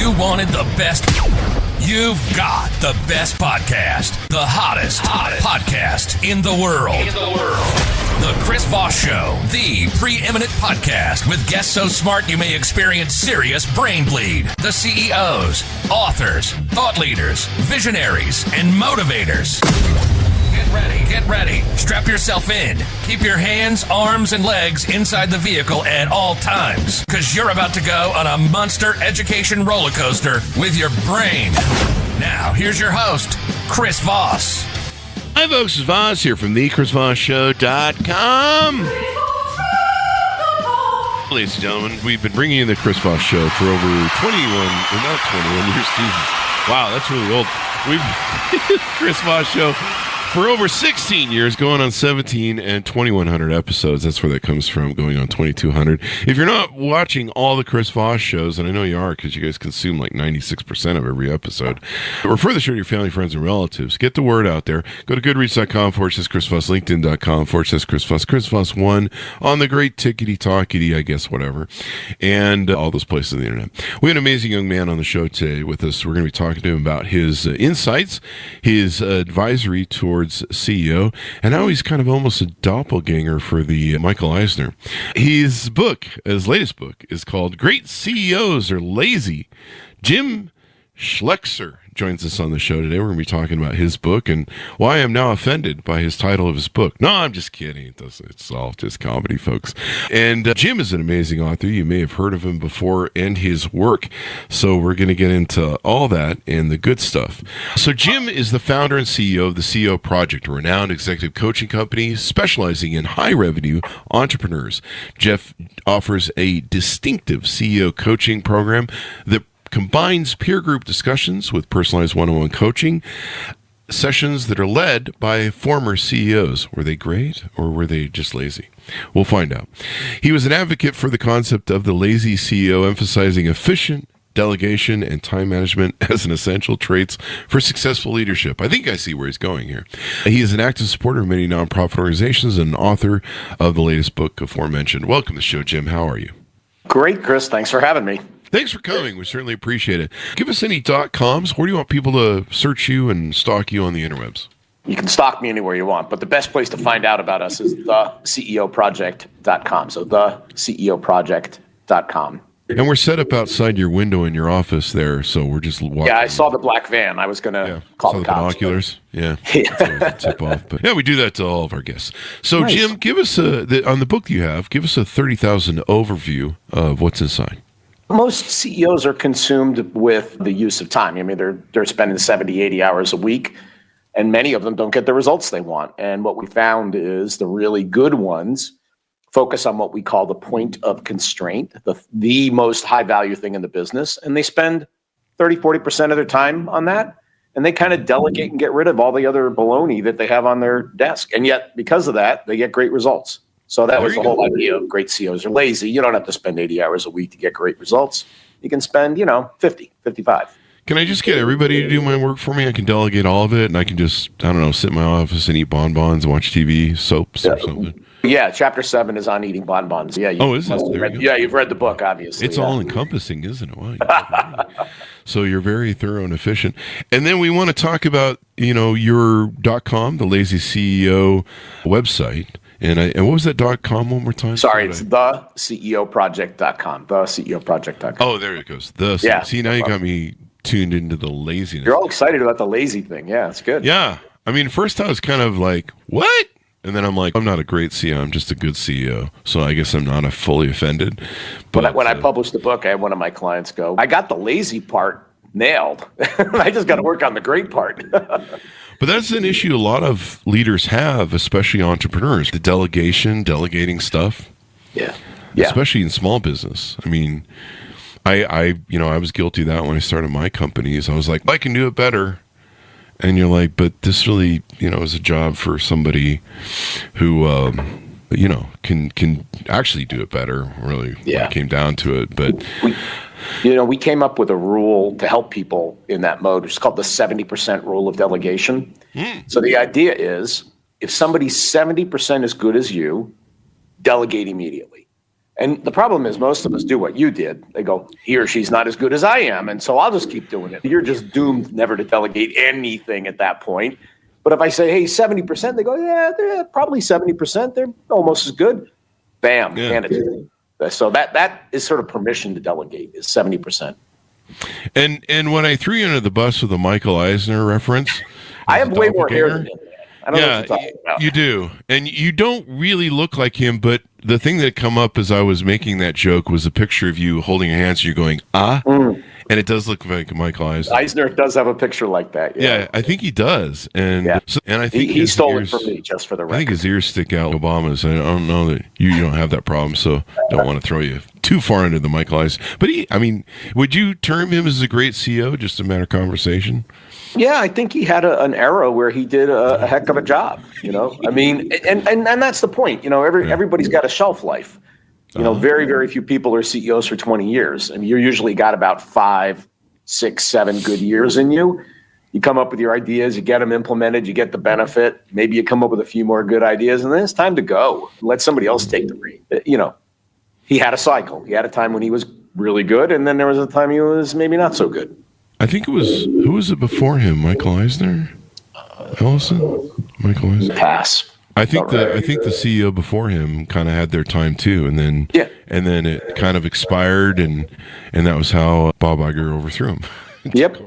you wanted the best, you've got the best podcast. The hottest podcast in the world. The Chris Voss Show, the preeminent podcast with guests so smart you may experience serious brain bleed. The CEOs, authors, thought leaders, visionaries, and motivators. Get ready. Strap yourself in. Keep your hands, arms, and legs inside the vehicle at all times, because you're about to go on a monster education roller coaster with your brain. Now, here's your host, Chris Voss. Hi, folks. It's Voss here from thechrisvossshow.com. Ladies and gentlemen, we've been bringing you the Chris Voss Show for over 21 years. Jesus. Wow, that's really old. We've Chris Voss Show for over 16 years, going on 17 and 2,100 episodes. That's where that comes from, going on 2,200. If you're not watching all the Chris Voss shows, and I know you are because you guys consume like 96% of every episode, refer the show to your family, friends, and relatives. Get the word out there. Go to goodreads.com/Chris Voss, LinkedIn.com/Chris Voss, Chris Voss 1 on the great tickety-talkety, I guess, whatever, and all those places on the internet. We have an amazing young man on the show today with us. We're going to be talking to him about his insights, his advisory towards CEO, and now he's kind of almost a doppelganger for the Michael Eisner. His latest book, is called Great CEOs Are Lazy. Jim Schleckser joins us on the show today. We're going to be talking about his book and why I'm now offended by his title of his book. No, I'm just kidding. It's all just comedy, folks. And Jim is an amazing author. You may have heard of him before and his work. So we're going to get into all that and the good stuff. So Jim is the founder and CEO of the CEO Project, a renowned executive coaching company specializing in high-revenue entrepreneurs. Jeff offers a distinctive CEO coaching program that combines peer group discussions with personalized one-on-one coaching sessions that are led by former CEOs. Were they great or were they just lazy? We'll find out. He was an advocate for the concept of the lazy CEO, emphasizing efficient delegation and time management as an essential traits for successful leadership. I think I see where he's going here. He is an active supporter of many nonprofit organizations and an author of the latest book aforementioned. Welcome to the show, Jim. How are you? Great, Chris. Thanks for having me. Thanks for coming. We certainly appreciate it. Give us any .coms. Where do you want people to search you and stalk you on the interwebs? You can stalk me anywhere you want, but the best place to find out about us is theceoproject.com. So theceoproject.com. And we're set up outside your window in your office there, so we're just walking. Yeah, I saw the black van. I was going to call the cops. Binoculars. Yeah. Tip off. But yeah, we do that to all of our guests. So, nice. Jim, give us on the book you have, give us a 30,000 overview of what's inside. Most CEOs are consumed with the use of time. I mean, they're spending 70, 80 hours a week, and many of them don't get the results they want. And what we found is the really good ones focus on what we call the point of constraint, the most high-value thing in the business, and they spend 30, 40% of their time on that, and they kind of delegate and get rid of all the other baloney that they have on their desk. And yet, because of that, they get great results. So that was the whole idea of great CEOs are lazy. You don't have to spend 80 hours a week to get great results. You can spend, 50, 55. Can I just get everybody to do my work for me? I can delegate all of it, and I can just, sit in my office and eat bonbons and watch TV, soaps or something. Yeah, chapter 7 is on eating bonbons. Yeah. Is it? You've read the book, obviously. It's all encompassing, isn't it? Wow, so you're very thorough and efficient. And then we want to talk about, your .com, the Lazy CEO website. And what was that .com one more time? Sorry, it's theceoproject.com. Theceoproject.com. Oh, there it goes. See, now you got me tuned into the laziness. You're all excited about the lazy thing. Yeah, it's good. Yeah. I mean, first I was kind of like, what? And then I'm like, I'm not a great CEO. I'm just a good CEO. So I guess I'm not fully offended. But when I published the book, I had one of my clients go, I got the lazy part nailed. I just got to work on the great part. But that's an issue a lot of leaders have, especially entrepreneurs, the delegating stuff. Yeah. Especially in small business. I mean, I was guilty of that when I started my companies. I was like, I can do it better. And you're like, but this really, is a job for somebody who, can actually do it better, really, when it came down to it. But we came up with a rule to help people in that mode, which is called the 70% rule of delegation. So the idea is if somebody's 70% as good as you, delegate immediately. And the problem is most of us do what you did. They go, he or she's not as good as I am, and so I'll just keep doing it. You're just doomed never to delegate anything at that point. But if I say, hey, 70%, they go, yeah, they're probably 70%. They're almost as good. Bam, hand it to me. So that is sort of permission to delegate is 70%. And when I threw you under the bus with the Michael Eisner reference, I have way more hair than him. I don't know what you're talking about. You do. And you don't really look like him, but the thing that come up as I was making that joke was a picture of you holding your hands and you're going, and it does look like Michael Eisner. Eisner does have a picture like that. Yeah, I think he does. And and I think he stole it from me, just for the record. I think his ears stick out Obama's. I don't know that you don't have that problem, so don't want to throw you too far into the Michael Eisner. But would you term him as a great CEO, just a matter of conversation? Yeah, I think he had an era where he did a heck of a job, I mean, and that's the point, everybody's got a shelf life. Very, very few people are CEOs for 20 years. And you're usually got about 5, 6, 7 good years in you. You come up with your ideas, you get them implemented, you get the benefit. Maybe you come up with a few more good ideas, and then it's time to go. Let somebody else take the reins. He had a cycle. He had a time when he was really good, and then there was a time he was maybe not so good. I think it was, who was it before him? Michael Eisner? Ellison? Michael Eisner? Pass. I think the CEO before him kind of had their time too, and then it kind of expired, and that was how Bob Iger overthrew him. Yep.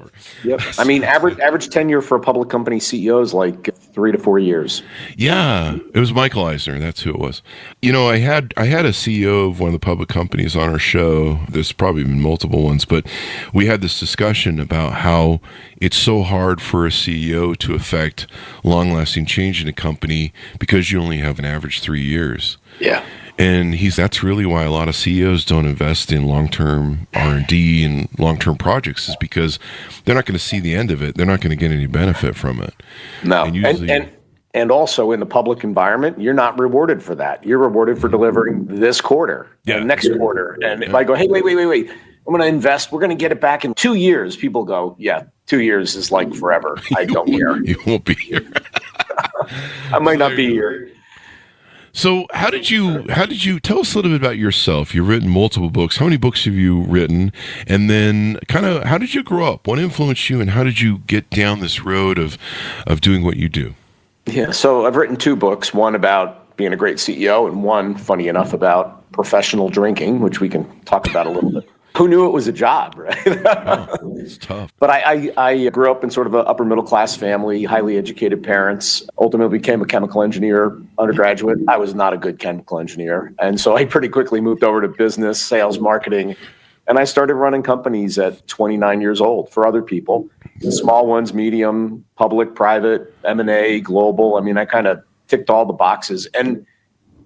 I mean, average tenure for a public company CEO is like 3 to 4 years. Yeah, it was Michael Eisner. That's who it was. I had a CEO of one of the public companies on our show. There's probably been multiple ones, but we had this discussion about how it's so hard for a CEO to affect long-lasting change in a company because you only have an average 3 years. Yeah. And that's really why a lot of CEOs don't invest in long-term R&D and long-term projects, is because they're not going to see the end of it. They're not going to get any benefit from it. No, and also in the public environment, you're not rewarded for that. You're rewarded for delivering this quarter and next quarter. And if I go, hey, wait, I'm going to invest. We're going to get it back in 2 years. People go, yeah, 2 years is like forever. I don't care. You won't be here. I might not be here. So how did you tell us a little bit about yourself? You've written multiple books. How many books have you written? And then kind of how did you grow up? What influenced you, and how did you get down this road of doing what you do? Yeah. So I've written 2 books, one about being a great CEO and one, funny enough, about professional drinking, which we can talk about a little bit. Who knew it was a job, right? It's tough. But I grew up in sort of an upper middle class family, highly educated parents, ultimately became a chemical engineer undergraduate. I was not a good chemical engineer. And so I pretty quickly moved over to business, sales, marketing, and I started running companies at 29 years old for other people. Small ones, medium, public, private, M&A, global. I mean, I kind of ticked all the boxes. And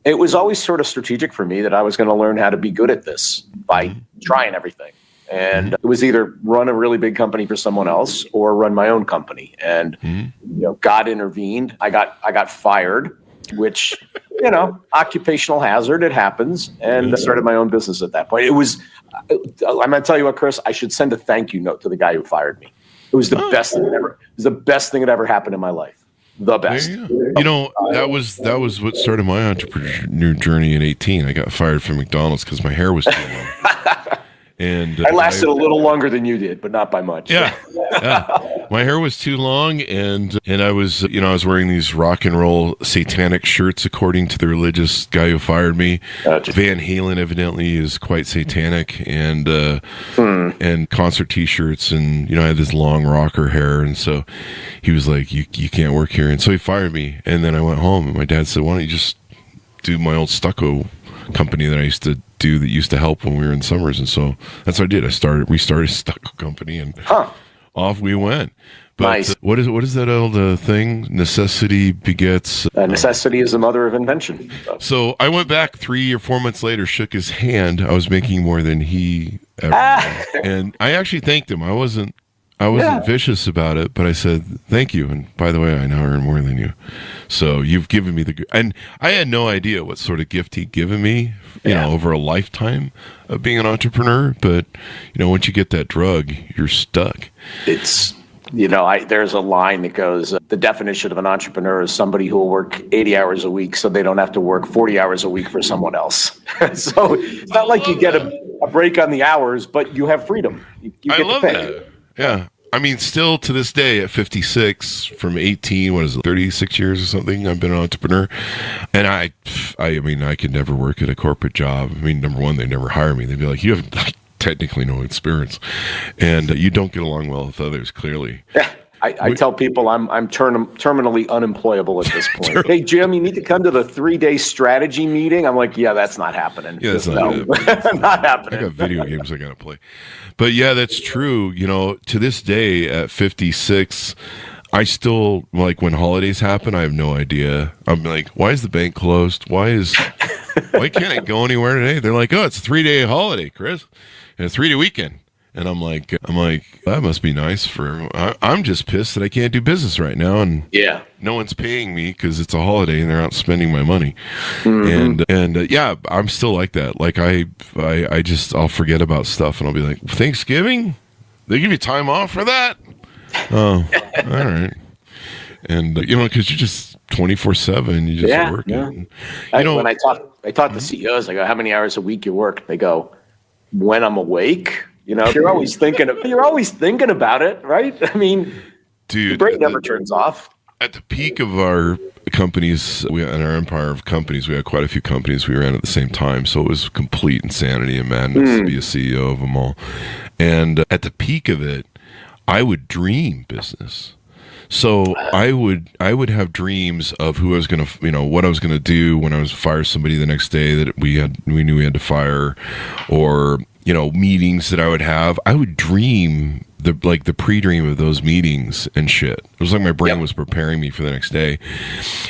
it was always sort of strategic for me that I was going to learn how to be good at this by trying everything. And it was either run a really big company for someone else or run my own company. And God intervened. I got fired, which occupational hazard. It happens. And I started my own business at that point. It was. I'm going to tell you what, Chris. I should send a thank you note to the guy who fired me. It was the best thing ever. It was the best thing that ever happened in my life. The best. That was what started my entrepreneur journey in 18. I got fired from McDonald's because my hair was too long. And I lasted a little longer than you did, but not by much. Yeah. My hair was too long, and I was wearing these rock and roll satanic shirts according to the religious guy who fired me. Van Halen evidently is quite satanic, and concert T-shirts, and I had this long rocker hair, and so he was like, "You can't work here," and so he fired me. And then I went home, and my dad said, "Why don't you just do my old stucco company that I used to do that used to help when we were in summers?" And so that's what I did. We started a stucco company, and off we went. But nice. What is that old thing? Necessity begets. Necessity is the mother of invention. So I went back 3 or 4 months later, shook his hand. I was making more than he ever was. And I actually thanked him. I wasn't vicious about it, but I said, thank you. And by the way, I now earn more than you. So you've given me and I had no idea what sort of gift he'd given me, over a lifetime of being an entrepreneur. But, once you get that drug, you're stuck. It's There's a line that goes, the definition of an entrepreneur is somebody who will work 80 hours a week so they don't have to work 40 hours a week for someone else. So it's not like you get a break on the hours, but you have freedom. You get I love to pay. that. Yeah. I mean, still to this day at 56, from 18, 36 years or something, I've been an entrepreneur. And I mean, I could never work at a corporate job. I mean, number one, they never hire me. They'd be like, you have technically no experience. And you don't get along well with others, clearly. Yeah. I tell people I'm terminally unemployable at this point. Hey, Jim, you need to come to the 3-day strategy meeting. I'm like, yeah, that's not happening. Yeah, that's not happening. Not happening. I got video games I got to play. But yeah, that's true. To this day at 56, I still, like, when holidays happen, I have no idea. I'm like, why is the bank closed? Why can't I go anywhere today? They're like, oh, it's a 3-day holiday, Chris, and a 3-day weekend. And I'm like, that must be nice I'm just pissed that I can't do business right now. And no one's paying me because it's a holiday and they're out spending my money. Mm-hmm. And yeah, I'm still like that. Like I'll forget about stuff and I'll be like, Thanksgiving? They give you time off for that? Oh, all right. And because you're just 24/7, you just work. Yeah. When I talk to CEOs, I go, how many hours a week you work? They go, when I'm awake. You're always thinking about it, right? I mean, dude, the brain never turns off. At the peak of our companies, in our empire of companies, we had quite a few companies we ran at the same time. So it was complete insanity and madness to be a CEO of them all. And at the peak of it, I would dream business. So I would have dreams of who I was going to, what I was going to do when I was fire somebody the next day that we knew we had to fire, or meetings that I would have. I would dream the pre-dream of those meetings and shit. It was like my brain was preparing me for the next day.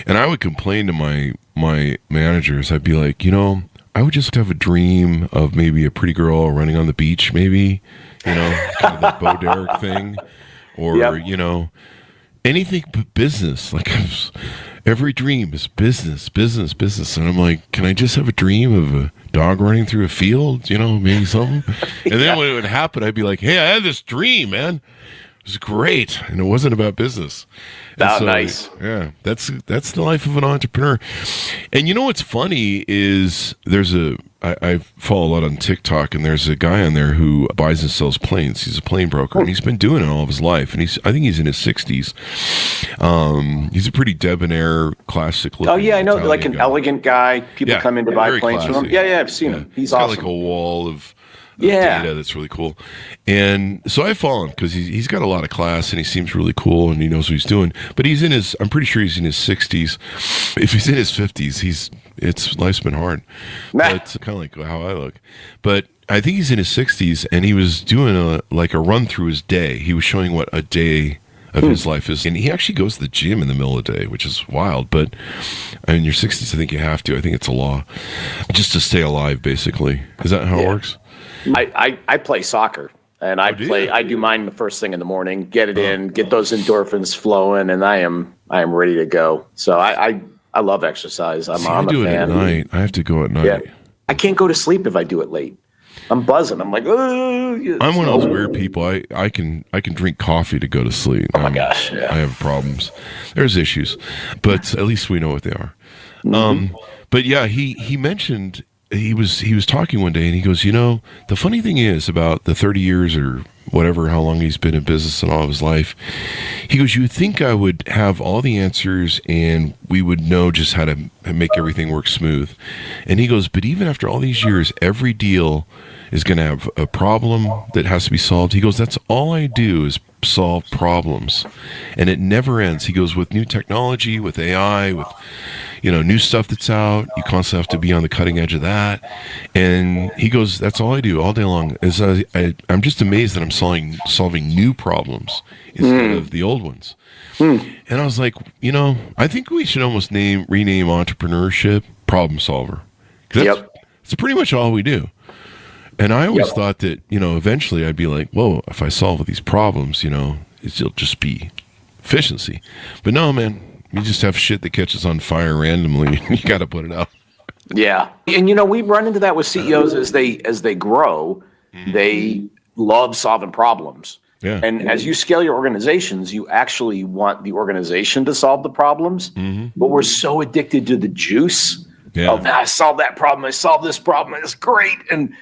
And I would complain to my managers. I'd be like, I would just have a dream of maybe a pretty girl running on the beach, maybe, kind of that Bo Derek thing, or, anything but business. Like, every dream is business. And I'm like, can I just have a dream of a dog running through a field? Maybe something. And then when it would happen, I'd be like, hey, I had this dream, man. It was great. And it wasn't about business. Nice. Yeah, that's the life of an entrepreneur. And what's funny is I follow a lot on TikTok, and there's a guy on there who buys and sells planes. He's a plane broker, and he's been doing it all of his life. And I think he's in his 60s. He's a pretty debonair, classic looking. Oh yeah, I know, Italian like an elegant guy. People come in to buy planes classy. from him. Yeah, I've seen him. He's awesome. Got like a wall of data that's really cool. And so I follow him because he's got a lot of class and he seems really cool and he knows what he's doing. But I'm pretty sure he's in his 60s. If he's in his 50s, life's been hard. But kind of like how I look. But I think he's in his 60s and he was doing a run through his day. He was showing what a day of his life is. And he actually goes to the gym in the middle of the day, which is wild. But in your 60s, I think you have to. I think it's a law. Just to stay alive, basically. Is that how it works? I play soccer, and I do mine the first thing in the morning, get it in, get those endorphins flowing, and I am ready to go. So I love exercise. I'm a do fan. It at night. I have to go at night. Yeah. I can't go to sleep if I do it late. I'm buzzing. I'm like, oh. I'm one of those weird people. I can drink coffee to go to sleep. Oh my gosh. Yeah. I have problems. There's issues, but at least we know what they are. Mm-hmm. But yeah, he mentioned. He was talking one day and he goes, the funny thing is about the 30 years or whatever, how long he's been in business and all of his life, he goes, you would think I would have all the answers and we would know just how to make everything work smooth. And he goes, but even after all these years, every deal is going to have a problem that has to be solved. He goes, that's all I do is solve problems. And it never ends. He goes, with new technology, with AI, with new stuff that's out, you constantly have to be on the cutting edge of that. And he goes, that's all I do all day long. Is I'm just amazed that I'm solving new problems instead of the old ones. And I was like, I think we should almost rename entrepreneurship problem solver. It's pretty much all we do. And I always thought that, eventually I'd be like, whoa, if I solve these problems, it'll just be efficiency. But no, man. You just have shit that catches on fire randomly. You got to put it out. Yeah. And, we run into that with CEOs as they grow. They love solving problems. Yeah. And as you scale your organizations, you actually want the organization to solve the problems. But we're so addicted to the juice of, I solved that problem, I solved this problem, it's great. And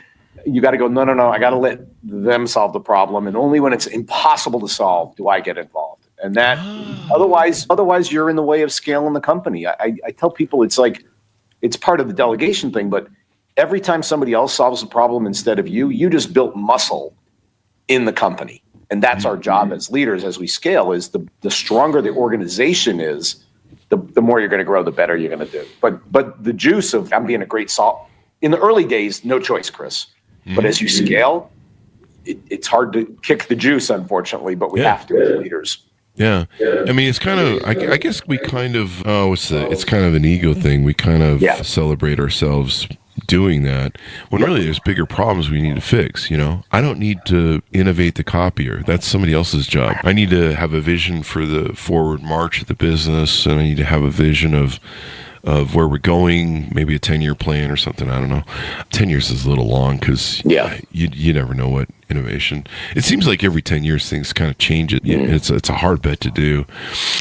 you got to go, no, I got to let them solve the problem. And only when it's impossible to solve do I get involved. And that otherwise you're in the way of scaling the company. I tell people it's like, it's part of the delegation thing, but every time somebody else solves the problem instead of you, you just built muscle in the company. And that's our job as leaders as we scale, is the stronger the organization is, the more you're going to grow, the better you're going to do. But the juice of I'm being a great salt in the early days, no choice, Chris. But as you scale, it's hard to kick the juice, unfortunately, but we have to as leaders. Yeah. I mean, it's kind of, I guess we kind of, it's kind of an ego thing. We kind of celebrate ourselves doing that when really there's bigger problems we need to fix. I don't need to innovate the copier. That's somebody else's job. I need to have a vision for the forward march of the business, and I need to have a vision of where we're going, maybe a 10-year plan or something. I don't know. 10 years is a little long because you never know what innovation. It seems like every 10 years things kind of change. It's a hard bet to do.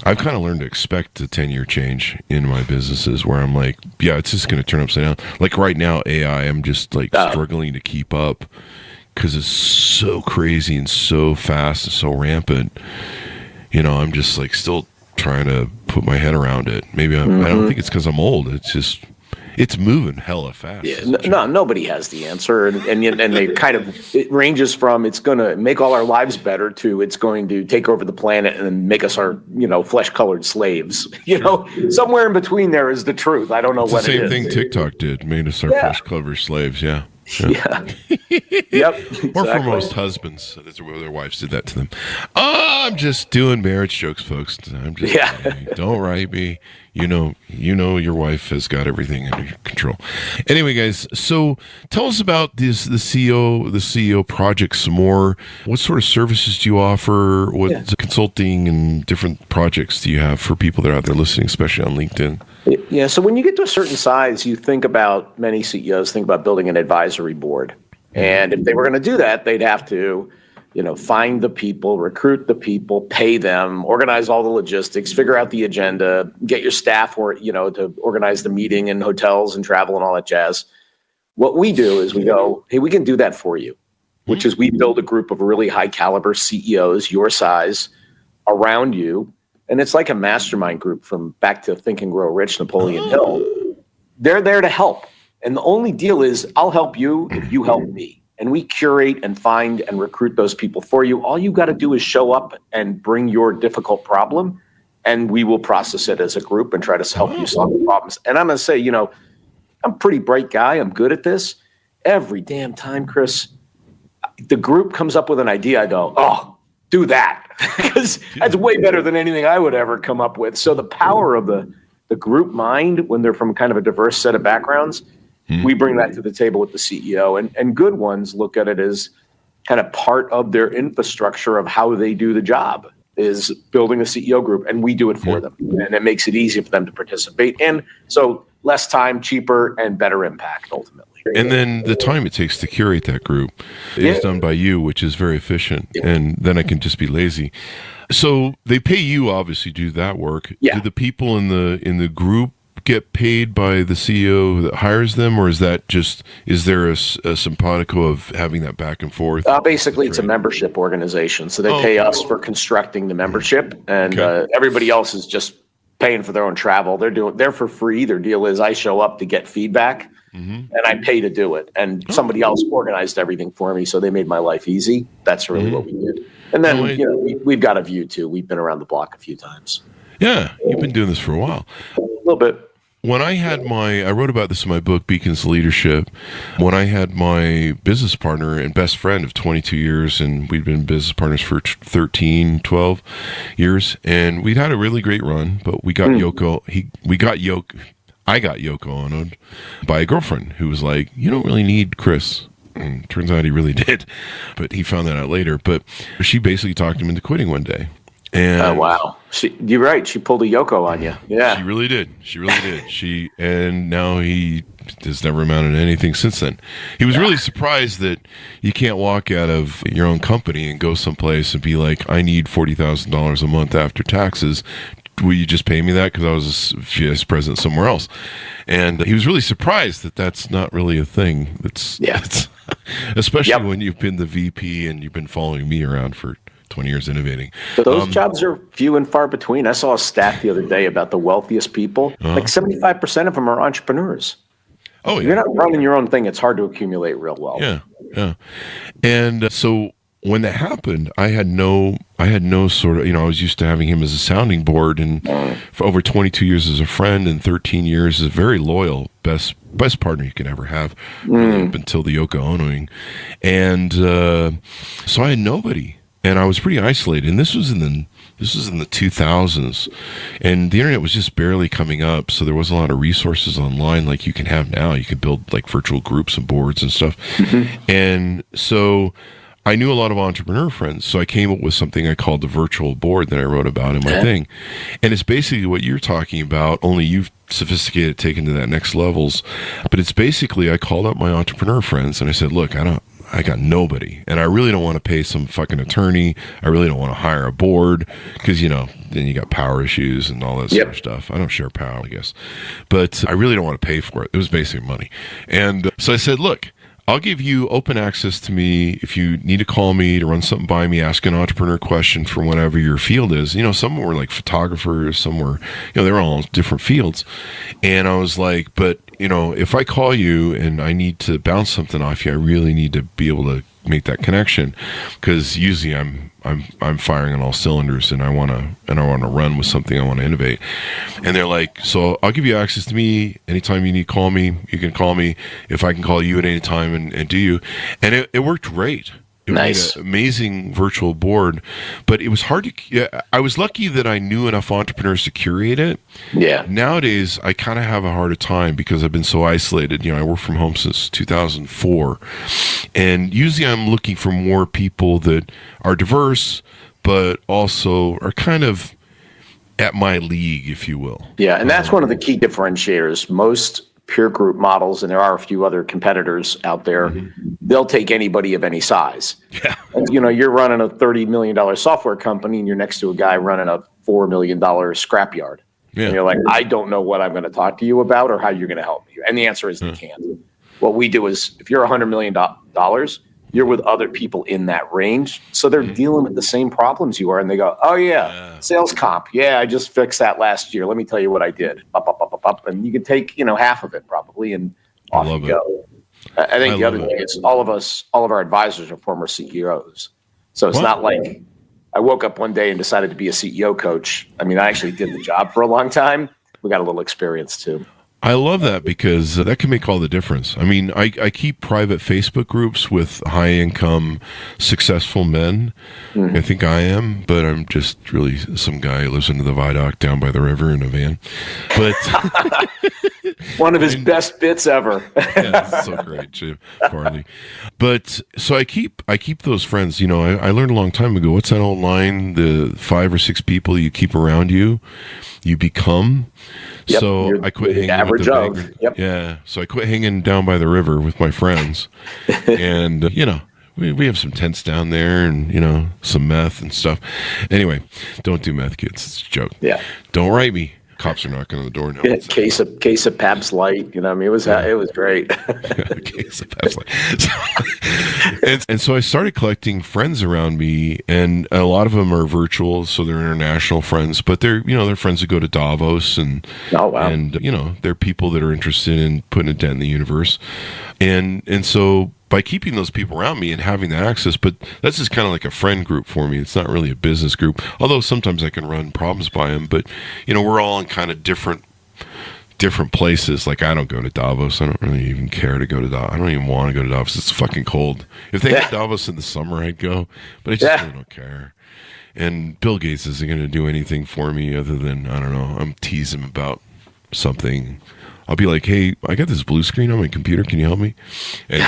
I've kind of learned to expect a 10-year change in my businesses where I'm like, it's just going to turn upside down. Like right now, AI, I'm just like struggling to keep up because it's so crazy and so fast and so rampant. I'm just like still trying to put my head around it. Maybe I don't think it's because I'm old. It's just it's moving hella fast. Yeah, nobody has the answer, and they kind of, it ranges from it's going to make all our lives better to it's going to take over the planet and make us our flesh-colored slaves. Somewhere in between there is the truth. I don't know what it is. The same thing TikTok did, made us our flesh-colored slaves. Yeah. Yep. Exactly. Or for most husbands, that's where their wives did that to them. I'm just doing marriage jokes, folks. I'm just don't write me. Your wife has got everything under control. Anyway, guys, so tell us about the CEO project some more. What sort of services do you offer? What consulting and different projects do you have for people that are out there listening, especially on LinkedIn? Yeah, so when you get to a certain size, you think about, many CEOs think about building an advisory board. And if they were going to do that, they'd have to, find the people, recruit the people, pay them, organize all the logistics, figure out the agenda, get your staff to organize the meeting and hotels and travel and all that jazz. What we do is we go, hey, we can do that for you, which is we build a group of really high caliber CEOs, your size, around you. And it's like a mastermind group from back to Think and Grow Rich, Napoleon Hill. They're there to help. And the only deal is I'll help you if you help me. And we curate and find and recruit those people for you. All you got to do is show up and bring your difficult problem, and we will process it as a group and try to help you solve the problems. And I'm going to say, I'm a pretty bright guy. I'm good at this. Every damn time, Chris, the group comes up with an idea, I go, oh, do that. Because that's way better than anything I would ever come up with. So the power of the group mind, when they're from kind of a diverse set of backgrounds, we bring that to the table with the CEO. And good ones look at it as kind of part of their infrastructure of how they do the job is building a CEO group, and we do it for them. And it makes it easy for them to participate. And so less time, cheaper, and better impact ultimately. And then the time it takes to curate that group is done by you, which is very efficient. And then I can just be lazy. So they pay you, obviously, to do that work. Do the people in the group get paid by the CEO that hires them, or is there a simpatico of having that back and forth? Basically, it's a membership organization. So they pay us for constructing the membership, and everybody else is just paying for their own travel. They're for free. Their deal is I show up to get feedback, and I pay to do it. And somebody else organized everything for me, so they made my life easy. That's really what we did. And then we've got a view too. We've been around the block a few times. Yeah, you've been doing this for a while. A little bit. When I wrote about this in my book, Beacons Leadership, when I had my business partner and best friend of 22 years, and we'd been business partners for 12 years, and we'd had a really great run, but we got I got Yoko Ono'd by a girlfriend who was like, you don't really need Chris. And turns out he really did, but he found that out later. But she basically talked him into quitting one day. And oh, wow. You're right. She pulled a Yoko on you. Yeah. She really did. And now he has never amounted to anything since then. He was really surprised that you can't walk out of your own company and go someplace and be like, I need $40,000 a month after taxes. Will you just pay me that? Because I was vice president somewhere else. And he was really surprised that that's not really a thing. It's especially when you've been the VP and you've been following me around for 20 years innovating. But those jobs are few and far between. I saw a stat the other day about the wealthiest people. Like 75% of them are entrepreneurs. Oh, yeah. If you're not running your own thing, it's hard to accumulate real wealth. Yeah. And so when that happened, I had no sort of, I was used to having him as a sounding board, and for over 22 years as a friend and 13 years as a very loyal, best partner you could ever have, really up until the Yoko Onoing. And so I had nobody. And I was pretty isolated, and this was in the 2000s, and the internet was just barely coming up, so there wasn't a lot of resources online like you can have now. You could build like virtual groups and boards and stuff. And so I knew a lot of entrepreneur friends, so I came up with something I called the virtual board that I wrote about in my thing. And it's basically what you're talking about, only you've sophisticated, taken to that next levels. But it's basically, I called up my entrepreneur friends and I said, look, I got nobody, and I really don't want to pay some fucking attorney. I really don't want to hire a board because, then you got power issues and all that sort of stuff. I don't share power, I guess, but I really don't want to pay for it. It was basically money. And so I said, look, I'll give you open access to me if you need to call me to run something by me, ask an entrepreneur question for whatever your field is. Some were like photographers, some were, they were all different fields. And I was like, but, if I call you and I need to bounce something off you, I really need to be able to make that connection, because usually I'm firing on all cylinders and I want to run with something. I want to innovate. And they're like, so I'll give you access to me anytime you need to call me. You can call me if I can call you at any time and do you. And it worked great. It was an amazing virtual board, but it was hard to. I was lucky that I knew enough entrepreneurs to curate it. Yeah. Nowadays, I kind of have a harder time because I've been so isolated. I work from home since 2004, and usually I'm looking for more people that are diverse, but also are kind of at my league, if you will. Yeah, and that's one of the key differentiators. Most peer group models, and there are a few other competitors out there, they'll take anybody of any size. Yeah. And, you're running a $30 million software company and you're next to a guy running a $4 million scrapyard. Yeah. And you're like, I don't know what I'm going to talk to you about or how you're going to help me. And the answer is they can't. What we do is, if you're $100 million, you're with other people in that range. So they're dealing with the same problems you are. And they go, oh, yeah, sales comp. Yeah, I just fixed that last year. Let me tell you what I did. Up. And you can take, half of it probably, and off you go. I think the other thing is all of our advisors are former CEOs. So it's not like I woke up one day and decided to be a CEO coach. I mean, I actually did the job for a long time. We got a little experience too. I love that because that can make all the difference. I mean, I keep private Facebook groups with high-income, successful men. I think I am, but I'm just really some guy who lives in the viaduct down by the river in a van. But one of his best bits ever. Yeah, so great, Jim Farley. But so I keep those friends. I learned a long time ago. What's that old line? The 5 or 6 people you keep around you become. Yep, so I quit hanging with the big, yeah. So I quit hanging down by the river with my friends, and we have some tents down there, and some meth and stuff. Anyway, don't do meth, kids. It's a joke. Yeah. Don't write me. Cops are knocking on the door now. Yeah, case of Pabst Light. It was great. Case of Pabst Light. And so I started collecting friends around me, and a lot of them are virtual, so they're international friends. But they're they're friends that go to Davos, and and they're people that are interested in putting a dent in the universe, and so. By keeping those people around me and having that access, but that's just kind of like a friend group for me. It's not really a business group, although sometimes I can run problems by them. But we're all in kind of different places. Like I don't go to Davos. I don't really even care to go to Davos. I don't even want to go to Davos. It's fucking cold. If they had Davos in the summer, I'd go. But I just really don't care. And Bill Gates isn't going to do anything for me other than I'm teasing him about something. I'll be like, hey, I got this blue screen on my computer. Can you help me? And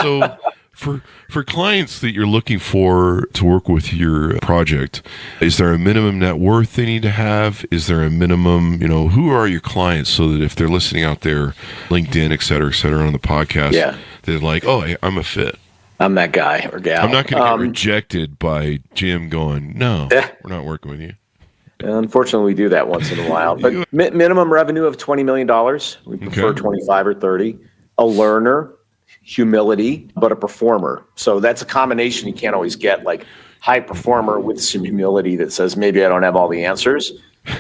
so For clients that you're looking for to work with your project, is there a minimum net worth they need to have? Is there a minimum, who are your clients, so that if they're listening out there, LinkedIn, et cetera, on the podcast, they're like, oh, hey, I'm a fit. I'm that guy or gal. I'm not going to get rejected by Jim going, no, we're not working with you. Unfortunately, we do that once in a while. But minimum revenue of $20 million. We prefer 25 or 30. A learner, humility, but a performer. So that's a combination you can't always get, like high performer with some humility that says, maybe I don't have all the answers.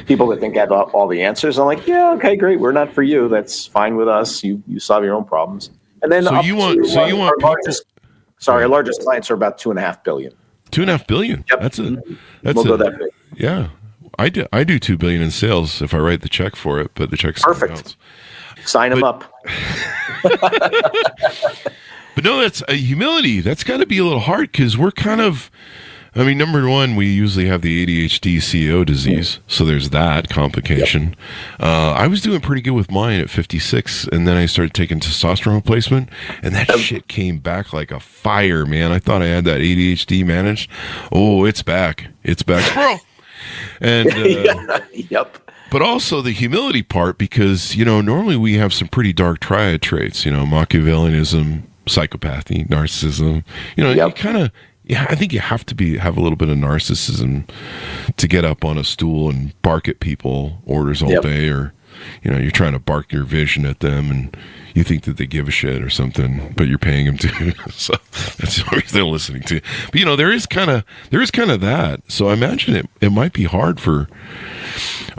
People that think I have all the answers, I'm like, yeah, okay, great. We're not for you. That's fine with us. You solve your own problems. And then our largest clients are about $2.5 billion. $2.5 billion. Yep. We'll go that big. Yeah. I do $2 billion in sales if I write the check for it, but the check's perfect. Sign them up. But no, that's a humility. That's got to be a little hard, because we're kind of, number one, we usually have the ADHD CEO disease. So there's that complication. I was doing pretty good with mine at 56. And then I started taking testosterone replacement, and that shit came back like a fire, man. I thought I had that ADHD managed. Oh, it's back. It's back. Bro. And, yep. But also the humility part, because, normally we have some pretty dark triad traits, Machiavellianism, psychopathy, narcissism, you kind of, I think you have to have a little bit of narcissism to get up on a stool and bark at people orders all day, or, you're trying to bark your vision at them and you think that they give a shit or something, but you're paying them to. So that's the only reason they're listening to. But, there is kind of that. So I imagine it might be hard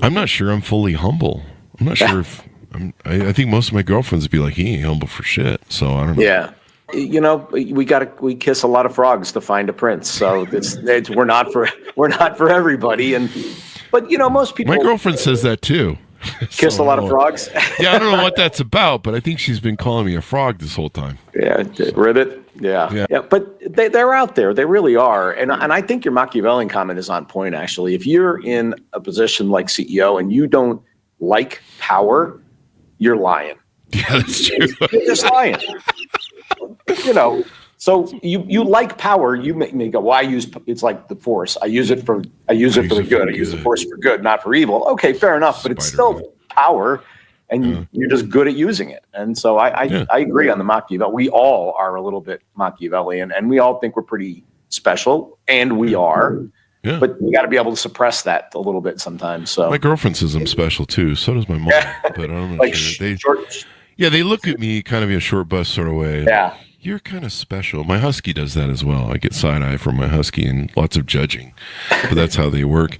I'm not sure I'm fully humble. I'm not sure if I think most of my girlfriends would be like, he ain't humble for shit. So I don't know. Yeah. We kiss a lot of frogs to find a prince. So we're not for everybody. But most people. My girlfriend says that too. Kiss a lot of frogs. Yeah, I don't know what that's about, but I think she's been calling me a frog this whole time. Yeah, ribbit. Yeah. But they're out there. They really are. And I think your Machiavellian comment is on point, actually. If you're in a position like CEO and you don't like power, you're lying. Yeah, that's true. You're just lying. So you like power. You may go, well, it's like the Force. I use it for the good. I use the Force for good, not for evil. Okay, fair enough. But it's still power, and you're just good at using it. And so I agree on the Machiavellian. We all are a little bit Machiavellian, and we all think we're pretty special, and we are. Yeah. But you got to be able to suppress that a little bit sometimes. So my girlfriend says I'm special too. So does my mom. But I'm not sure. They look at me kind of in a short bus sort of way. Yeah. You're kind of special. My husky does that as well. I get side eye from my husky and lots of judging, but that's how they work.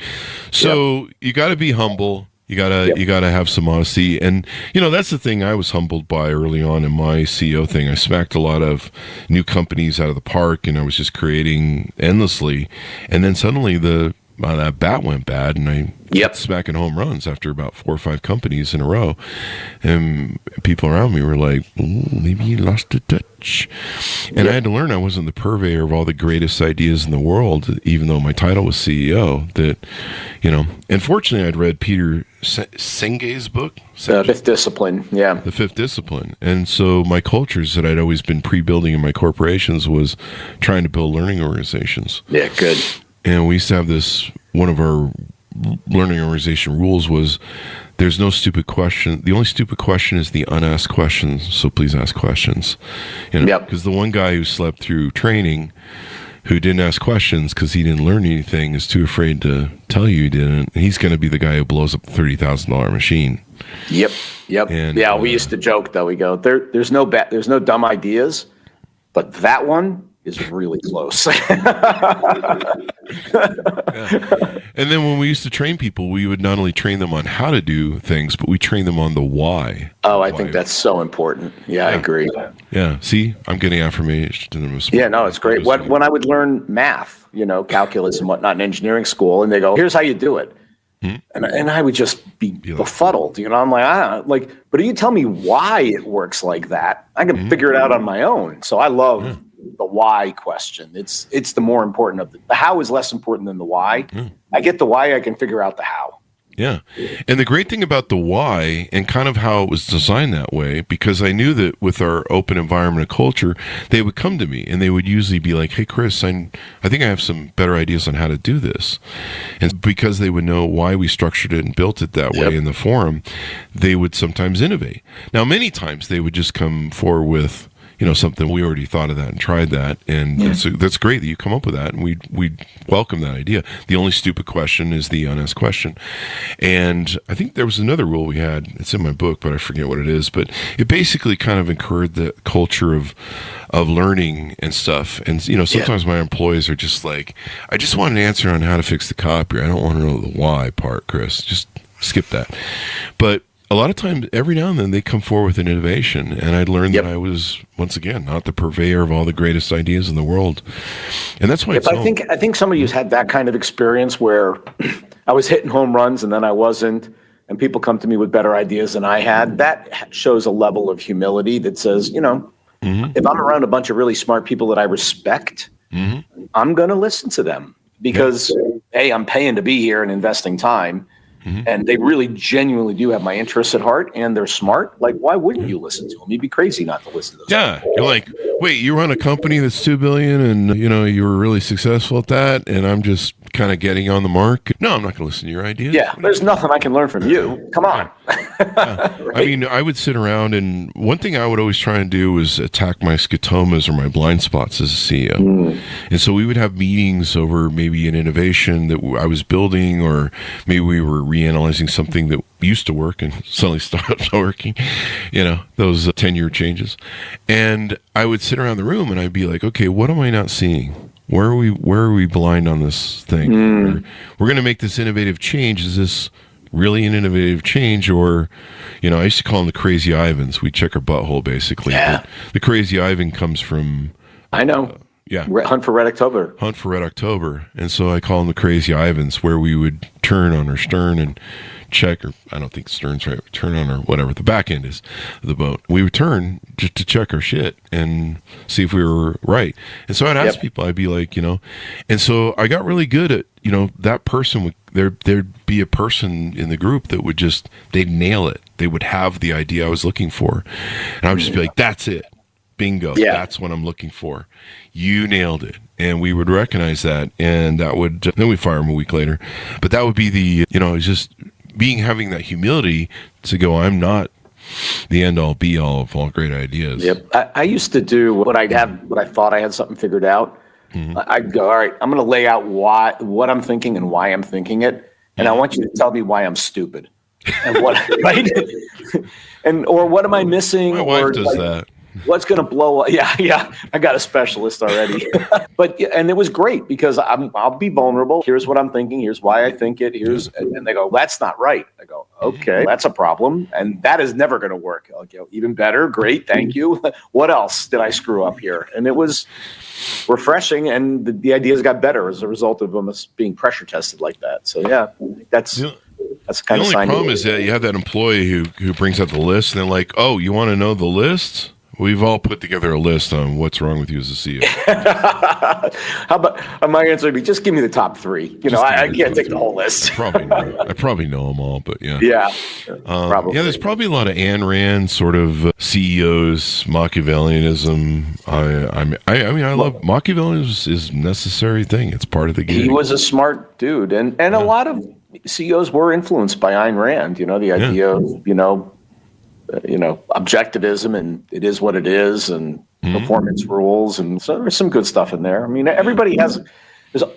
So you got to be humble. You gotta have some honesty, and that's the thing I was humbled by early on in my CEO thing. I smacked a lot of new companies out of the park, and I was just creating endlessly, and then suddenly that bat went bad, and I smacking home runs after about 4 or 5 companies in a row, and people around me were like, maybe you lost a touch. And I had to learn I wasn't the purveyor of all the greatest ideas in the world, even though my title was CEO. That, and fortunately I'd read Peter Senge's book, The Fifth Discipline. The Fifth Discipline. And so my cultures that I'd always been pre-building in my corporations was trying to build learning organizations. Yeah, good. And we used to have this, one of our learning organization rules was there's no stupid question. The only stupid question is the unasked questions. So please ask questions. Because the one guy who slept through training, who didn't ask questions because he didn't learn anything, is too afraid to tell you he didn't. He's going to be the guy who blows up the $30,000 machine. Yep. And, we used to joke though. We go, there's no dumb ideas, but that one is really close. And then when we used to train people, we would not only train them on how to do things, but we train them on the why. Oh, I think that's so important. Yeah, I agree. Yeah. See, I'm getting affirmation. Yeah, no, it's great. When I would learn math, calculus and whatnot in engineering school, and they go, here's how you do it. And I would just be befuddled, I'm like, but you tell me why it works like that. I can figure it out on my own. So I love the why question. It's the more important of the how is less important than the why. I get the why, I can figure out the how. Yeah. And the great thing about the why and kind of how it was designed that way, because I knew that with our open environment and culture, they would come to me and they would usually be like, hey, Chris, I think I have some better ideas on how to do this. And because they would know why we structured it and built it that way in the forum, they would sometimes innovate. Now, many times they would just come forward with, something we already thought of that and tried that. And that's great that you come up with that. And we welcome that idea. The only stupid question is the unasked question. And I think there was another rule we had. It's in my book, but I forget what it is. But it basically kind of encouraged the culture of learning and stuff. And, sometimes my employees are just like, I just want an answer on how to fix the copier. I don't want to know the why part, Chris. Just skip that. But a lot of times, every now and then, they come forward with an innovation, and I learned that I was, once again, not the purveyor of all the greatest ideas in the world, and that's why. I think somebody who's had that kind of experience where I was hitting home runs and then I wasn't, and people come to me with better ideas than I had. That shows a level of humility that says, if I'm around a bunch of really smart people that I respect, I'm going to listen to them because A, I'm paying to be here and investing time. And they really genuinely do have my interests at heart, and they're smart. Like, why wouldn't you listen to them? You'd be crazy not to listen to those. Yeah, you're like, wait, you run a company that's $2 billion, and you were really successful at that, and I'm just kind of getting on the mark. No, I'm not going to listen to your ideas. Yeah, there's nothing I can learn from you. Come on. Right? I mean, I would sit around, and one thing I would always try and do was attack my scotomas or my blind spots as a CEO. And so we would have meetings over maybe an innovation that I was building, or maybe we were reanalyzing something that used to work and suddenly stopped working, those 10-year changes. And I would sit around the room and I'd be like, okay, what am I not seeing? Where are we blind on this thing? We're going to make this innovative change. Is this really an innovative change? Or, I used to call them the crazy Ivans. We check our butthole, basically. Yeah. But the crazy Ivan comes from... I know. Hunt for Red October. Hunt for Red October. And so I call them the crazy Ivans, where we would turn on our stern and check, or I don't think stern's right, turn on our whatever the back end is of the boat. We would turn just to check our shit and see if we were right. And so I'd ask people, I'd be like, and so I got really good at, that person would, there'd be a person in the group that would they'd nail it. They would have the idea I was looking for. And I would just be like, that's it. Bingo. Yeah. That's what I'm looking for. You nailed it. And we would recognize that. And that would, then we fire him a week later. But that would be the, just having that humility to go, I'm not the end all be all of all great ideas. Yep. I used to do what I thought I had something figured out. I'd go, all right, I'm going to lay out what I'm thinking and why I'm thinking it. And I want you to tell me why I'm stupid and what, right? or what am I missing? My wife does that. What's going to blow up? Yeah. I got a specialist already. And it was great because I'll be vulnerable. Here's what I'm thinking. Here's why I think it. And they go, that's not right. I go, okay, that's a problem. And that is never going to work. I'll go, even better. Great. Thank you. What else did I screw up here? And it was refreshing. And the ideas got better as a result of them being pressure tested like that. So that's kind of the only problem is that you have that employee who brings out the list and they're like, oh, you want to know the list? We've all put together a list on what's wrong with you as a CEO. How about my answer would be just give me the top three. I can't take the whole list. I probably know them all, but yeah. Yeah. Probably. Yeah, there's probably a lot of Ayn Rand sort of CEOs, Machiavellianism. I love Machiavellianism is a necessary thing. It's part of the game. He was a smart dude, and a lot of CEOs were influenced by Ayn Rand. The idea of objectivism and it is what it is and performance rules. And so there's some good stuff in there. I mean, everybody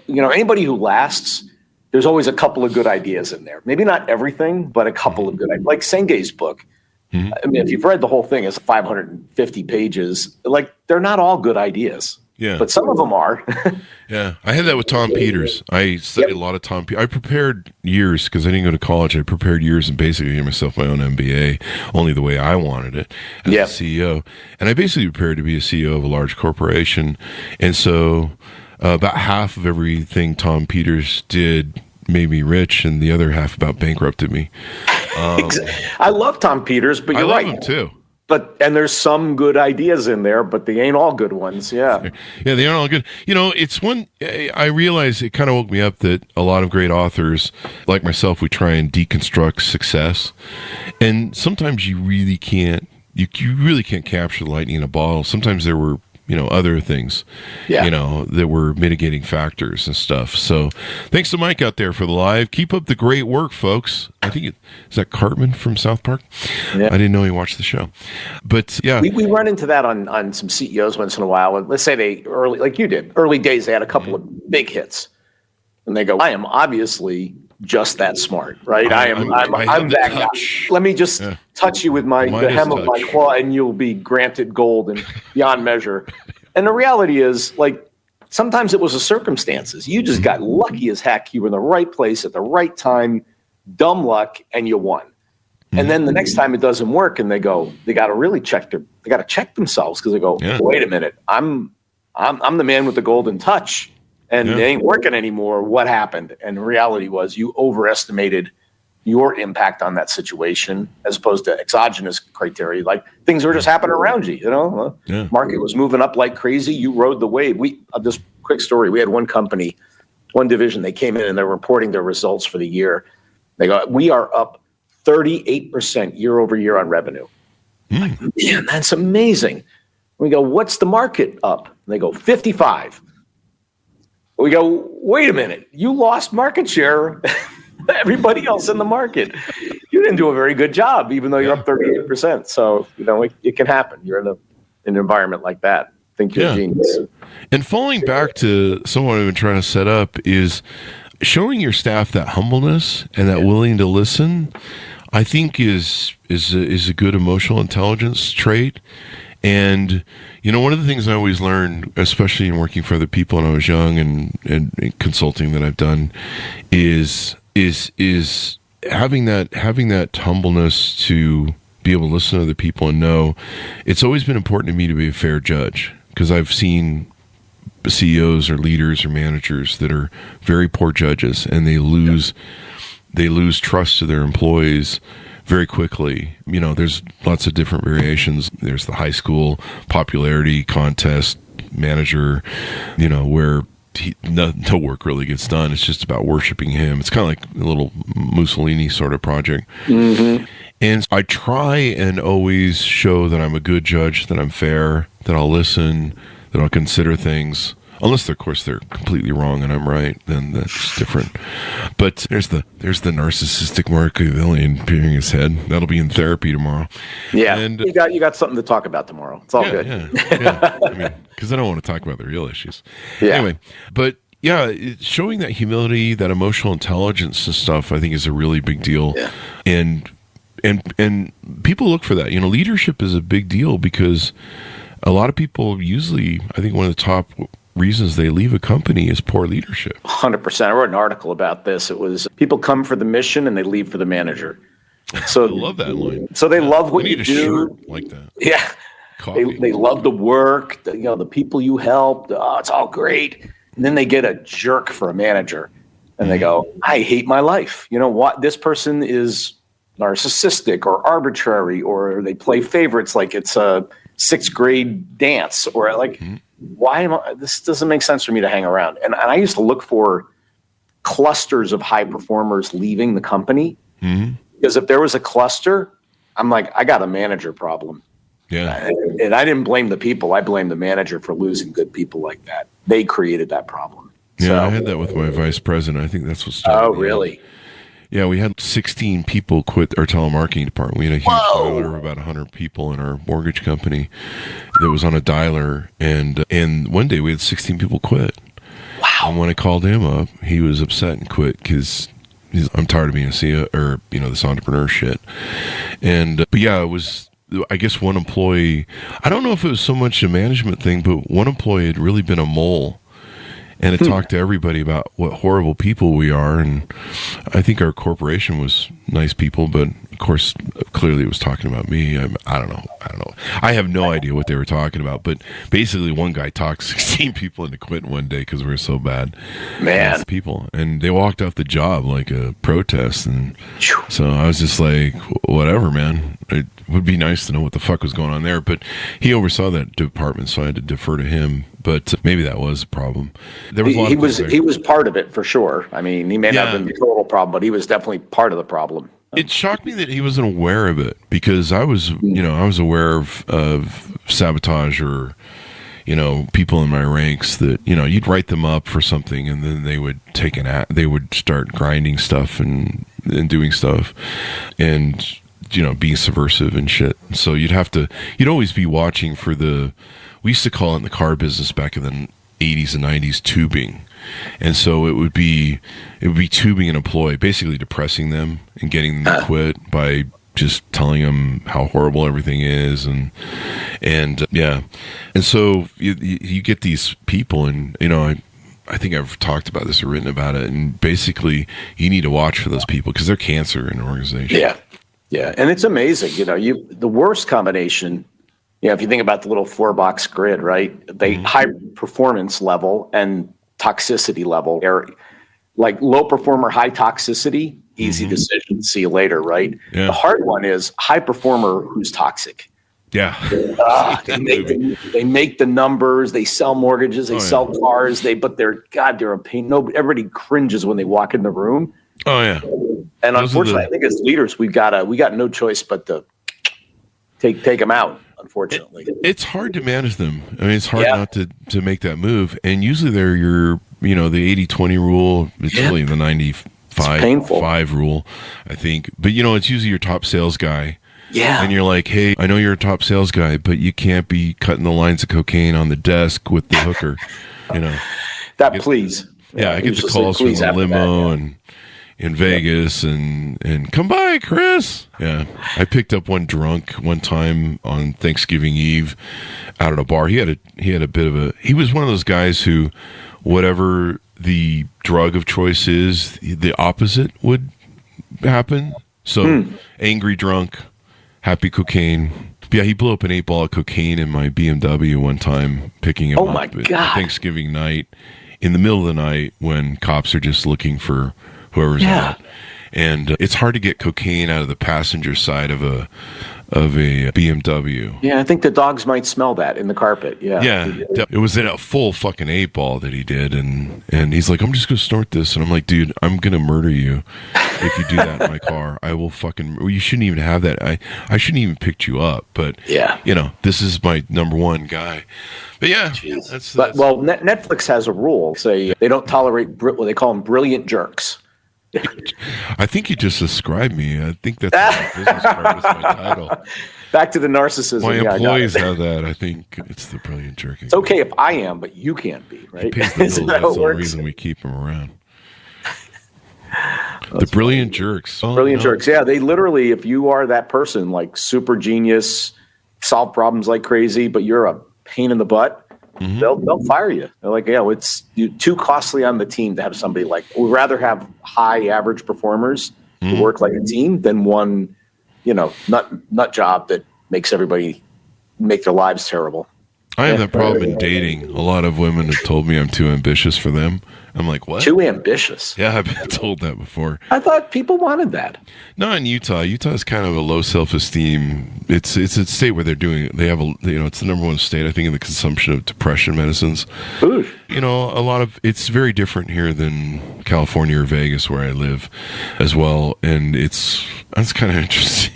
anybody who lasts, there's always a couple of good ideas in there. Maybe not everything, but a couple of good ideas. Like Senge's book. I mean, if you've read the whole thing, it's 550 pages. Like, they're not all good ideas. Yeah. But some of them are. Yeah. I had that with Tom Peters. I studied a lot of Tom Peters. I prepared years because I didn't go to college. I prepared years and basically gave myself my own MBA, only the way I wanted it as a CEO. And I basically prepared to be a CEO of a large corporation. And so about half of everything Tom Peters did made me rich, and the other half about bankrupted me. I love Tom Peters, but you're right. I love him too. and there's some good ideas in there, but they ain't all good ones. Yeah. Yeah, they aren't all good. It's one, I realize it kind of woke me up that a lot of great authors, like myself, we try and deconstruct success. And sometimes you really can't, you really can't capture the lightning in a bottle. Sometimes there were, other things, that were mitigating factors and stuff. So thanks to Mike out there for the live. Keep up the great work, folks. I think is that Cartman from South Park? Yeah. I didn't know he watched the show. But yeah. We run into that on some CEOs once in a while. And let's say they like you did, early days, they had a couple of big hits. And they go, I am obviously just that smart, right? I'm that guy. Let me just touch you with the hem of my claw, and you'll be granted gold and beyond measure. And the reality is, like, sometimes it was the circumstances. You just got lucky as heck. You were in the right place at the right time, dumb luck, and you won. And then the next time it doesn't work, and they got to really check themselves, because they go, wait a minute, I'm the man with the golden touch. And it ain't working anymore. What happened? And the reality was you overestimated your impact on that situation as opposed to exogenous criteria. Like things were just happening around you, Market was moving up like crazy. You rode the wave. Just quick story. We had one company, one division, they came in and they're reporting their results for the year. They go, we are up 38% year over year on revenue. Like, man, that's amazing. We go, what's the market up? And they go, 55. We go, wait a minute, you lost market share. Everybody else in the market. You didn't do a very good job, even though you're up 38%. So, it can happen. You're in an environment like that. Think you're a genius. And falling back to someone I've been trying to set up is showing your staff that humbleness and that willing to listen, I think is a good emotional intelligence trait. And, one of the things I always learned, especially in working for other people when I was young and consulting that I've done, is having that humbleness to be able to listen to other people and know it's always been important to me to be a fair judge, because I've seen CEOs or leaders or managers that are very poor judges, and they lose trust to their employees very quickly. There's lots of different variations. There's the high school popularity contest manager, where no work really gets done. It's just about worshiping him. It's kind of like a little Mussolini sort of project. Mm-hmm. And I try and always show that I'm a good judge, that I'm fair, that I'll listen, that I'll consider things. Unless, of course, they're completely wrong and I'm right, then that's different. But there's the narcissistic Machiavellian peering his head. That'll be in therapy tomorrow. Yeah, and you got something to talk about tomorrow. It's all good. Yeah. I mean, because I don't want to talk about the real issues. Yeah. Anyway, but showing that humility, that emotional intelligence and stuff, I think is a really big deal. Yeah. And people look for that. Leadership is a big deal because a lot of people usually, I think one of the top reasons they leave a company is poor leadership. 100%. I wrote an article about this. It was people come for the mission and they leave for the manager. So I love that line. So they love what you do. Shirt like that. Yeah. They love the work, the people you helped. Oh, it's all great. And then they get a jerk for a manager and they go, I hate my life. You know what? This person is narcissistic or arbitrary, or they play favorites like it's a 6th grade dance, or like, this doesn't make sense for me to hang around. And I used to look for clusters of high performers leaving the company, because if there was a cluster, I'm like, I got a manager problem. Yeah. And I didn't blame the people. I blamed the manager for losing good people like that. They created that problem. Yeah, so, I had that with my vice president. I think that's what started. Oh, really? Yeah, we had 16 people quit our telemarketing department. We had a huge dialer of about 100 people in our mortgage company that was on a dialer, and one day we had 16 people quit. Wow! And when I called him up, he was upset and quit because I'm tired of being a CEO or this entrepreneur shit. And but yeah, it was. I guess one employee. I don't know if it was so much a management thing, but one employee had really been a mole. And it talked to everybody about what horrible people we are. And I think our corporation was nice people, but of course, clearly it was talking about me. I don't know. I have no idea what they were talking about. But basically, one guy talked 16 people into quitting one day because we were so bad. Man. People. And they walked off the job like a protest. And so I was just like, whatever, man. it would be nice to know what the fuck was going on there. But he oversaw that department, so I had to defer to him. But maybe that was a problem. There was he was part of it for sure. I mean, he may not have been the total problem, but he was definitely part of the problem. It shocked me that he wasn't aware of it, because I was aware of sabotage or, people in my ranks that, you'd write them up for something and then they would they would start grinding stuff and doing stuff and, being subversive and shit. So you'd always be watching for we used to call it in the car business back in the 80s and 90s tubing. And so it would be tubing an employee, basically depressing them and getting them to quit by just telling them how horrible everything is. And so you get these people, and, I think I've talked about this or written about it. And basically you need to watch for those people because they're cancer in an organization. Yeah. Yeah. And it's amazing, the worst combination, if you think about the little 4-box grid, right? They high performance level and toxicity level are like low performer, high toxicity, easy decision. See you later, right? Yeah. The hard one is high performer who's toxic. Yeah. They make the numbers, they sell mortgages, they sell cars, but they're a pain. Everybody cringes when they walk in the room. Oh yeah. And unfortunately, I think as leaders, we got no choice but to take them out. Unfortunately, it's hard to manage them. I mean, it's hard not to make that move. And usually they're the 80-20 rule. It's really the 95 rule, I think. But, it's usually your top sales guy. Yeah. And you're like, hey, I know you're a top sales guy, but you can't be cutting the lines of cocaine on the desk with the hooker, please. Yeah, I get the calls from the limo and in Vegas and come by, Chris. Yeah. I picked up one drunk one time on Thanksgiving Eve out at a bar. He had a bit of he was one of those guys who, whatever the drug of choice is, the opposite would happen. So angry drunk, happy cocaine. Yeah, he blew up an 8-ball of cocaine in my BMW one time, picking him up at Thanksgiving night in the middle of the night when cops are just looking for whoever's out. And it's hard to get cocaine out of the passenger side of a BMW. Yeah, I think the dogs might smell that in the carpet. Yeah. Yeah. It was in a full fucking 8-ball that he did. And he's like, I'm just going to snort this. And I'm like, dude, I'm going to murder you if you do that in my car. I will you shouldn't even have that. I shouldn't even pick you up. But, this is my number one guy. But yeah, Netflix has a rule. Say they don't tolerate what they call them brilliant jerks. I think you just described me. I think that's my business card is my title. Back to the narcissism. My employees have that. I think it's the brilliant jerk. It's okay if I am, but you can't be, right? He pays the bills. That's the reason we keep him around. The brilliant jerks. Brilliant jerks. Yeah, they literally, if you are that person, like super genius, solve problems like crazy, but you're a pain in the butt, they'll fire you. They're like, it's too costly on the team to have somebody like. We'd rather have high average performers who work like a team than one, nut job that makes everybody make their lives terrible. I have that problem in dating. A lot of women have told me I'm too ambitious for them. I'm like, what? Too ambitious? Yeah, I've been told that before. I thought people wanted that. No, in Utah. Utah is kind of a low self-esteem. It's a state where they have it's the number one state, I think, in the consumption of depression medicines. Ooh. It's very different here than California or Vegas where I live as well. And that's kind of interesting.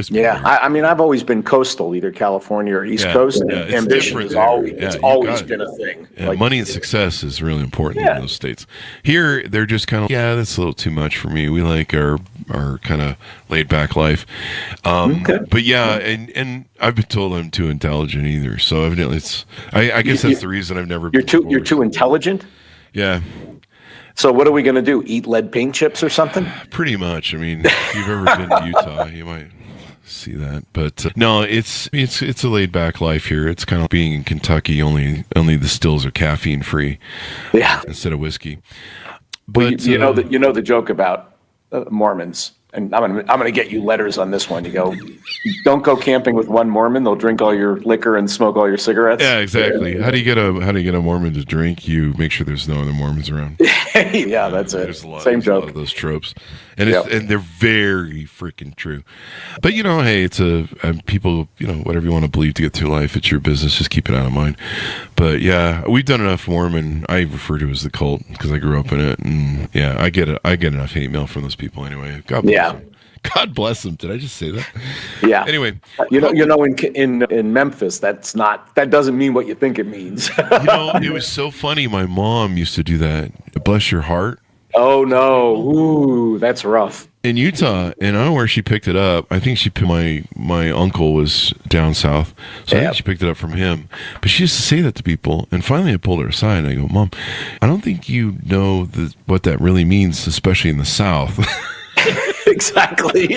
Yeah, I mean, I've always been coastal, either California or East Coast, and ambition has always been a thing. Yeah, money and success is really important in those states. Here, they're just kind of, that's a little too much for me. We like our kind of laid back life. But and I've been told I'm too intelligent either. So evidently, I guess that's the reason I've never. You're too intelligent? Yeah. So what are we going to do? Eat lead paint chips or something? Pretty much. I mean, if you've ever been to Utah, you might see that. But no, it's a laid back life here. It's kind of being in Kentucky. Only the stills are caffeine free. Yeah. Instead of whiskey. But you know the joke about Mormons. and I'm gonna get you letters on this one. You go, don't go camping with one Mormon. They'll drink all your liquor and smoke all your cigarettes. Yeah, exactly. How do you get a Mormon to drink? You make sure there's no other Mormons around. Yeah, that's it. Same joke. A lot of those tropes, and and they're very freaking true. But hey, it's people. Whatever you want to believe to get through life, it's your business. Just keep it out of mine. But yeah, we've done enough Mormon. I refer to it as the cult because I grew up in it, and yeah, I get it. I get enough hate mail from those people anyway. God bless them. God bless them. Did I just say that? Yeah. Anyway, in Memphis, that doesn't mean what you think it means. It was so funny. My mom used to do that. Bless your heart. Oh no! Ooh, that's rough. In Utah, and I don't know where she picked it up. I think my uncle was down south, so I think she picked it up from him. But she used to say that to people, and finally I pulled her aside and I go, "Mom, I don't think you know what that really means, especially in the South." Exactly.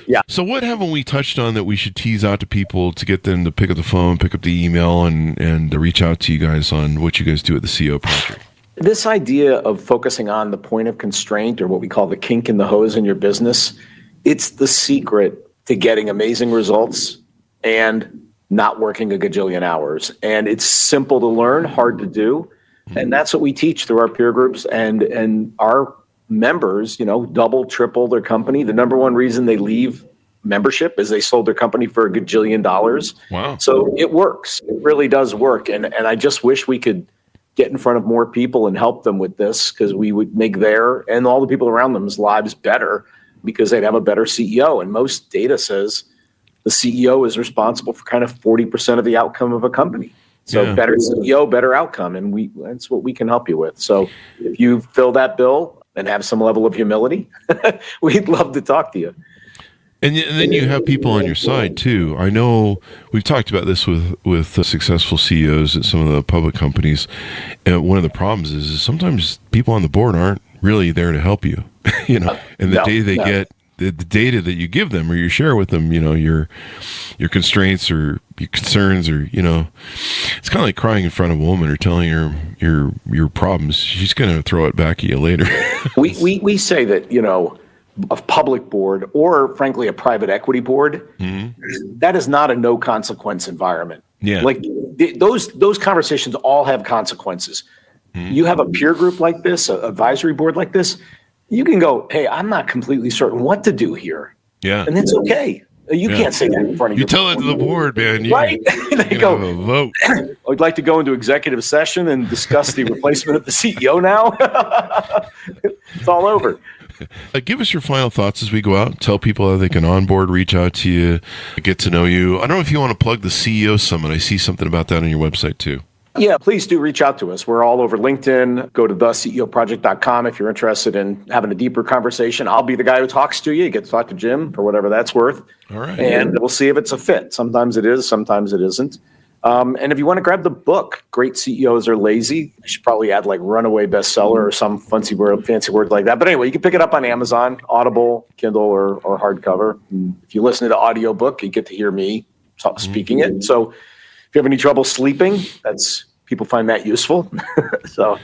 Yeah. So what haven't we touched on that we should tease out to people to get them to pick up the phone, pick up the email, and to reach out to you guys on what you guys do at the CEO Project? This idea of focusing on the point of constraint, or what we call the kink in the hose in your business, it's the secret to getting amazing results and not working a gajillion hours. And it's simple to learn, hard to do. And that's what we teach through our peer groups, and our members, double, triple their company. The number one reason they leave membership is they sold their company for a gajillion dollars. Wow. So it works. It really does work. And I just wish we could get in front of more people and help them with this, because we would make their and all the people around them's lives better, because they'd have a better CEO. And most data says the CEO is responsible for kind of 40% of the outcome of a company. So better CEO, better outcome. And that's what we can help you with. So if you fill that bill and have some level of humility, we'd love to talk to you. And then you have people on your side too. I know we've talked about this with successful CEOs at some of the public companies. And one of the problems is sometimes people on the board aren't really there to help you. And the day they get the data that you give them or you share with them, your constraints or your concerns, or it's kind of like crying in front of a woman or telling her your problems. She's going to throw it back at you later. we say that a public board, or frankly a private equity board, that is not a no consequence environment. Yeah, like those conversations all have consequences. You have a peer group like this, an advisory board like this, you can go, hey, I'm not completely certain what to do here. Yeah, and it's okay. You can't say that in front of you. Tell it to the board, man. Right? They go, have a vote. I'd like to go into executive session and discuss the replacement of the CEO now. It's all over. Give us your final thoughts as we go out. Tell people how they can onboard, reach out to you, get to know you. I don't know if you want to plug the CEO Summit. I see something about that on your website too. Yeah, please do reach out to us. We're all over LinkedIn. Go to theceoproject.com if you're interested in having a deeper conversation. I'll be the guy who talks to you. You get to talk to Jim for whatever that's worth. All right. And we'll see if it's a fit. Sometimes it is, sometimes it isn't. And if you want to grab the book, Great CEOs Are Lazy, I should probably add like runaway bestseller or some fancy word like that. But anyway, you can pick it up on Amazon, Audible, Kindle, or hardcover. And if you listen to the audiobook, you get to hear me speaking it. So if you have any trouble sleeping, people find that useful. So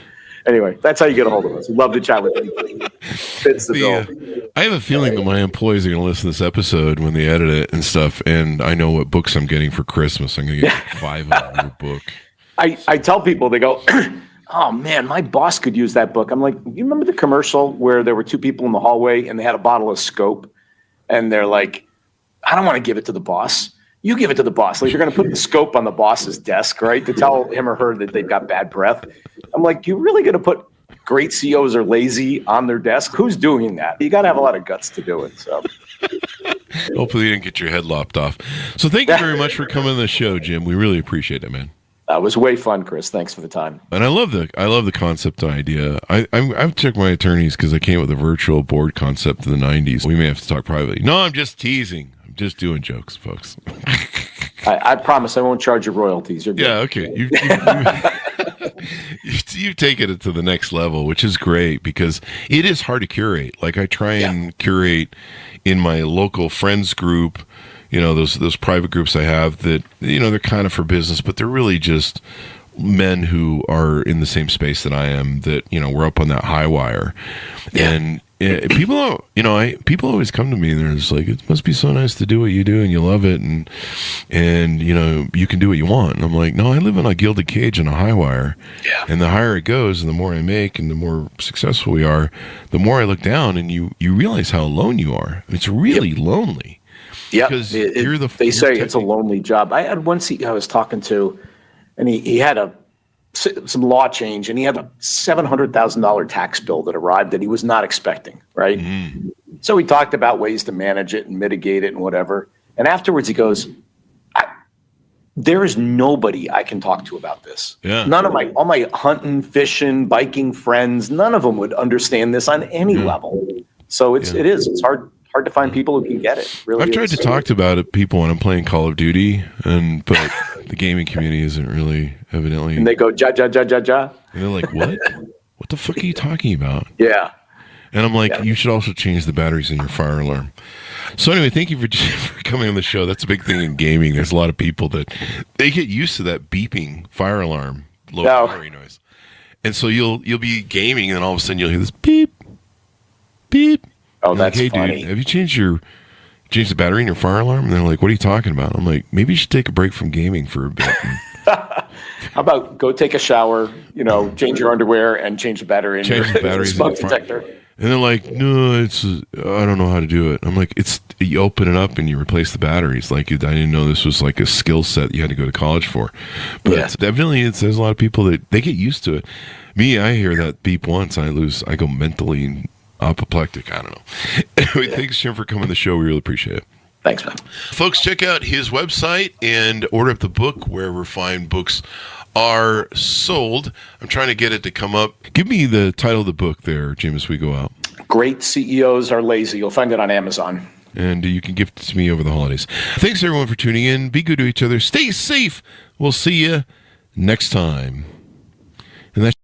anyway, that's how you get a hold of us. We'd love to chat with you. Fits the bill. I have a feeling that my employees are going to listen to this episode when they edit it and stuff, and I know what books I'm getting for Christmas. I'm going to get 5 of your book. I tell people, they go, oh man, my boss could use that book. I'm like, you remember the commercial where there were 2 people in the hallway and they had a bottle of Scope, and they're like, I don't want to give it to the boss. You give it to the boss. Like, you're going to put the Scope on the boss's desk, right, to tell him or her that they've got bad breath. I'm like, you really going to put Great CEOs Are Lazy on their desk? Who's doing that? You got to have a lot of guts to do it. So hopefully you didn't get your head lopped off. So thank you very much for coming on the show, Jim. We really appreciate it, man. That was way fun, Chris. Thanks for the time. And I love the concept and idea. I've checked my attorneys because I came up with a virtual board concept in the 90s. We may have to talk privately. No, I'm just teasing. I'm just doing jokes, folks. I promise I won't charge you royalties. You're good. Yeah, okay. You've taken it to the next level, which is great because it is hard to curate. Like, I try and curate in my local friends group, those private groups I have that, they're kind of for business, but they're really just men who are in the same space that I am, that, we're up on that high wire. Yeah. And people, people always come to me and they're just like, it must be so nice to do what you do and you love it and you can do what you want. And I'm like, no, I live in a gilded cage and a high wire. Yeah. And the higher it goes and the more I make and the more successful we are, the more I look down and you realize how alone you are. It's really lonely. Yeah. Because they say it's a lonely job. I had one CEO I was talking to, and he had some law change, and he had a $700,000 tax bill that arrived that he was not expecting, right? Mm-hmm. So we talked about ways to manage it and mitigate it and whatever. And afterwards he goes, there is nobody I can talk to about this. Yeah. All my hunting, fishing, biking friends, none of them would understand this on any level. So it's hard to find people who can get it. Really, I've tried to talk to people when I'm playing Call of Duty, but the gaming community isn't really evidently. And they go ja ja ja ja ja. And they're like, "What? What the fuck are you talking about?" Yeah. And I'm like, you should also change the batteries in your fire alarm. So anyway, thank you for coming on the show. That's a big thing in gaming. There's a lot of people that they get used to that beeping fire alarm, low battery noise, and so you'll be gaming, and all of a sudden you'll hear this beep, beep. Oh, that's hey, funny. Dude, have you changed the battery in your fire alarm? And they're like, what are you talking about? I'm like, maybe you should take a break from gaming for a bit. How about go take a shower, change your underwear and change the battery in your smoke detector. And they're like, no, I don't know how to do it. I'm like, you open it up and you replace the batteries. Like, I didn't know this was like a skill set you had to go to college for. But definitely there's a lot of people that they get used to it. Me, I hear that beep once, I go mentally apoplectic. I don't know. Anyway, thanks, Jim, for coming on the show. We really appreciate it. Thanks, man. Folks, check out his website and order up the book wherever fine books are sold. I'm trying to get it to come up. Give me the title of the book there, Jim, as we go out. Great CEOs Are Lazy. You'll find it on Amazon. And you can give it to me over the holidays. Thanks, everyone, for tuning in. Be good to each other. Stay safe. We'll see you next time. And that's